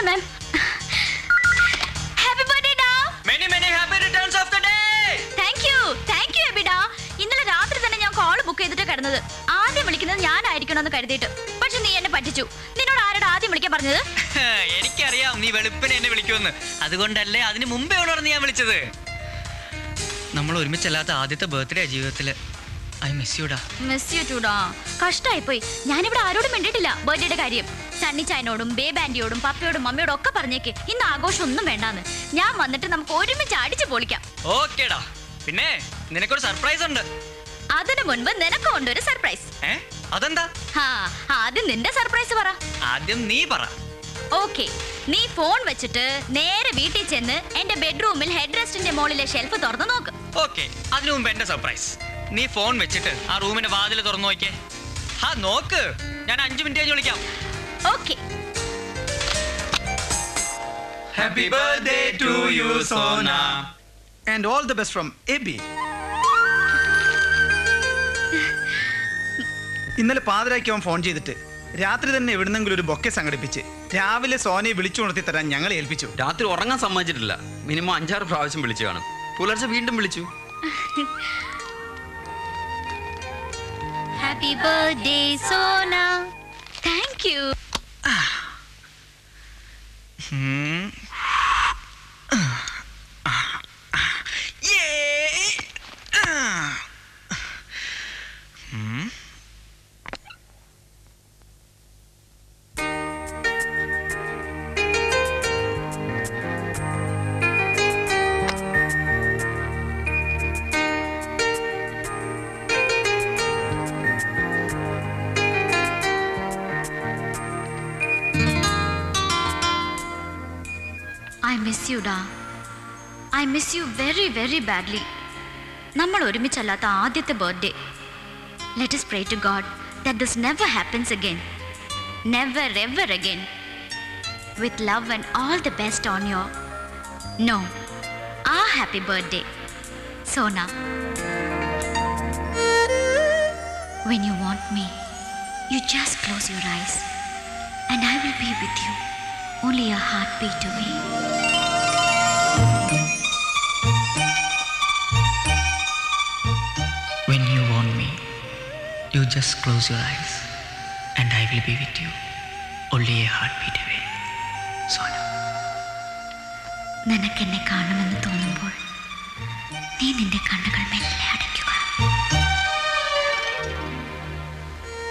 മാം. Happy birthday ഡാ. Many happy returns of the day. Thank you എബിഡാ. ഇന്നലെ രാത്രി തന്നെ ഞാൻ കോൾ ബുക്ക് ചെയ്തിട്ട് കിടന്നത്. ആദ്യം വിളിക്കുന്നത് ഞാനായിരിക്കണമെന്ന് കരുതിയിട്ട്. പക്ഷെ നീ എന്നെ പറ്റിച്ചു. നിന്നോട് ആരോട് ആദ്യം വിളിക്കാൻ പറഞ്ഞത്? എനിക്കറിയാം നീ വെളുപ്പിനെ എന്നെ വിളിക്കുമെന്ന്. അതുകൊണ്ടല്ലേ അതിന് മുമ്പേ ഉണർന്ന് ഞാൻ വിളിച്ചത്. നമ്മൾ ഒരുമിച്ചല്ലാത്ത ആദ്യത്തെ ബർത്ത്ഡേ ജീവിതത്തില്. ഐ മിസ് യു ഡാ. മിസ് യു ടു ഡാ. കഷ്ടായിപ്പോയി. ഞാനിവിടെ ആരോടും മിണ്ടിട്ടില്ല ബർത്ത്ഡേയുടെ കാര്യം. സണ്ണി ചായനോടും ബേബ് ആന്റിയോടും പപ്പയോടും മമ്മിയോടും ഒക്കെ പറഞ്ഞേക്ക് ഇന്ന് ആഘോഷം ഒന്നും വേണ്ടാന്ന്. ഞാൻ വന്നിട്ട് നമുക്ക് ഒരുമിച്ച് അടിച്ചു പൊളിക്കാം. ഓക്കേടാ. പിന്നെ നിനക്കൊരു സർപ്രൈസ് ഉണ്ട്. അതിനു മുൻപ് നിനക്കും ഉണ്ട് ഒരു സർപ്രൈസ്. അതെന്താ? ആദ്യം നിന്റെ സർപ്രൈസ് പറ. ആദ്യം നീ പറ. ഓക്കെ, നീ ഫോൺ വെച്ചിട്ട് നേരെ വീട്ടിൽ ചെന്ന് എന്റെ ബെഡ്റൂമിൽ ഹെഡ് റെസ്റ്റിന്റെ മുകളിലെ ഷെൽഫ് തുറന്നു നോക്ക്. ഓക്കെ, അതിനു മുമ്പ് എന്റെ സർപ്രൈസ്. നീ ഫോൺ വെച്ചിട്ട് ആ റൂമിന്റെ വാതിൽ തുറന്നു നോക്കിയേ. നോക്ക്, ഞാൻ 5 മിനിറ്റ് കഴിഞ്ഞ് വിളിക്കാം. Okay. Happy birthday to you, Sona. And all the best from Abby. ഇന്നലെ പാതിരാക്കി അവൻ ഫോൺ ചെയ്തിട്ട് രാത്രി തന്നെ എവിടുന്നെങ്കിലും ഒരു ബൊക്കെ സംഘടിപ്പിച്ച് രാവിലെ സോനയെ വിളിച്ചുണർത്തി തരാൻ ഞങ്ങളെ ഏൽപ്പിച്ചു. രാത്രി ഉറങ്ങാൻ സമ്മതിച്ചിട്ടില്ല. മിനിമം 5-6 പ്രാവശ്യം വിളിച്ചു കാണും. പുലർച്ചെ വീണ്ടും വിളിച്ചു. Happy birthday Sona. Thank you. I miss you, Da. I miss you very, very badly. നമ്മൾ ഒരുമിച്ചല്ലാത്ത ആദ്യത്തെ birthday. Let us pray to God that this never happens again. Never ever again. With love and all the best on your... No, our happy birthday, Sona. When you want me, you just close your eyes and I will be with you. Only a heartbeat away. When you want me, you just close your eyes and I will be with you. Only a heartbeat away. Sona. നിനക്കെന്നെ കാണുമെന്ന് തോന്നുമ്പോൾ നീ നിന്റെ കണ്ണുകൾ മെല്ലെ അടയ്ക്കുക.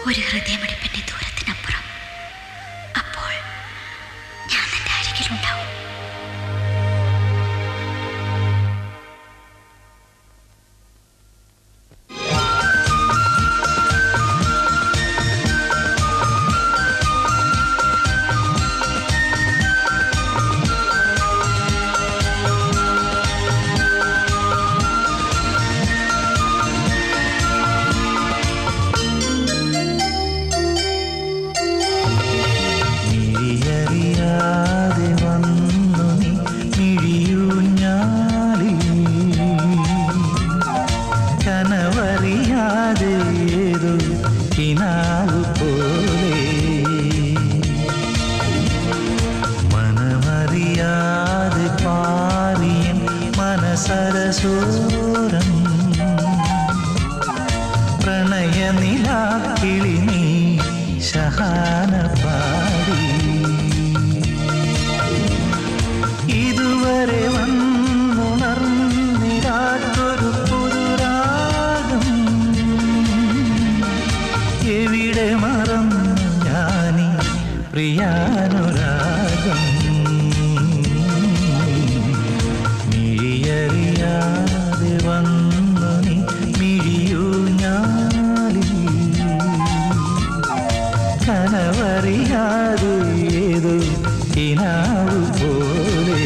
ഒരു ഹൃദയമിടിപ്പിന്റെ ദൂരത്തിനപ്പുറം അപ്പോൾ ഞാൻ നിന്റെ അരികിലുണ്ടാവും. സരസോരം പ്രണയനിലാക്കിളി നീ ശഹാന പാടി ഇതുവരെ വന്നുണർന്നിരാത്തൊരു പുതുരാഗം എവിടെ മറന്നു ഞാനീ പ്രിയാനുരാഗം അറിയാതെ വന്നു നീ മിഴിയൂ ഞാലിൽ കനവറിയാതെ ഏതോ കിനാവു പോലെ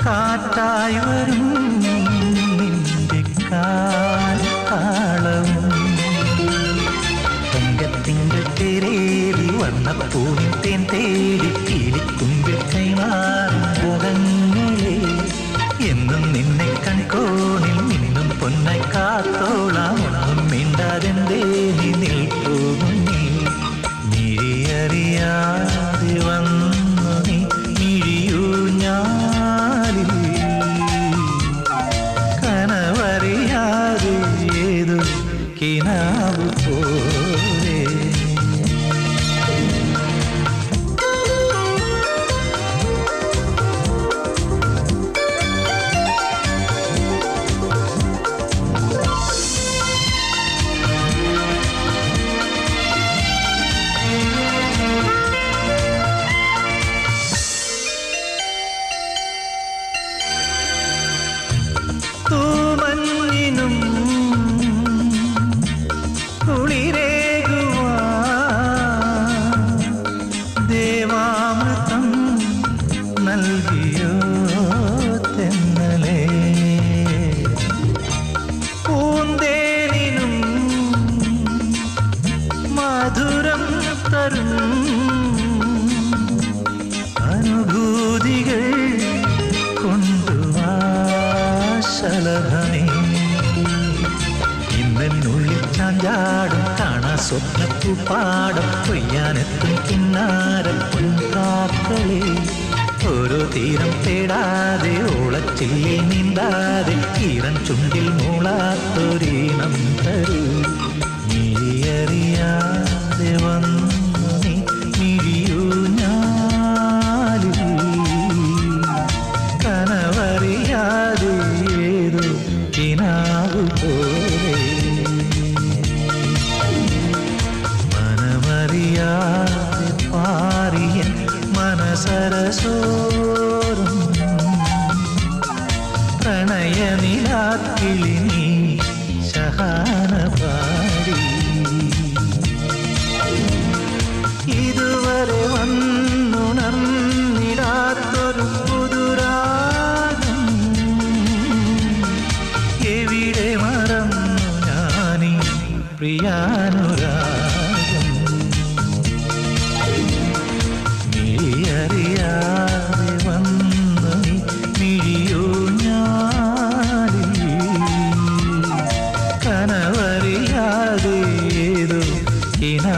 കാറ്റായി വരും നിന്റെ കാലവും തങ്കത്തിങ്കൾ തേരേറി വണ്ണപ്പൂവിൻ തേൻ തേടി കിളിക്കുമ്പിൽ കൈമാറും മുഖങ്ങളെ എന്നും നിന്നെ കൺകോണിൽ നിന്നും പൊന്നായി കാത്തോളാം ഒന്നും മിണ്ടാതെന്തേ നീ നിൽപ്പൂ മുന്നിൽ മിഴിയറിയാതെ വന്നു നീ മിഴിയൂ ഞാനിൽ കനവറിയാതെ ഏതോ കിനാവ് പോലെ തൂമഞ്ഞിനും കുളിരേകുവാൻ ദേവാമൃതം നൽകിയോ തെന്നലേ പൂന്തേനിനും മധുരം തരും അനുഭൂതികൾ കൊണ്ടുവാ ശലഭമേ ഇന്നെന്നുള്ളിൽ ചാഞ്ചാടും കാണാ സ്വപ്നപ്പൂപ്പാടം കൊയ്യാനെത്തും കിന്നാരം പൊൻകാക്കളെ ഓരോ തീരം തേടാതെ ഓളച്ചില്ലിൽ നീന്താതെ ഈറൻ ചുണ്ടിൽ മൂളാത്തൊരീണം തരൂ മിഴിയറിയാതെ വന്നു നീ മിഴിയൂ ഞാലിൽ കനവറിയാതെ ഏതോ കിനാവു പോലെ മനമറിയാതെ പാറിയ മനസരസോറും പ്രണയനിലാക്കിളി നീ ശഹാന പാടി ഇതുവരെ വന്നുണർന്നിടാത്തൊരു പുതുരാഗം എവിടെ മറന്നു ഞാനീ പ്രിയാനുരാഗം മിഴിയറിയാതെ വന്നു നീ മിഴിയോ ഞാനിൽ കനവറിയാതെ ഏതോ കിനാ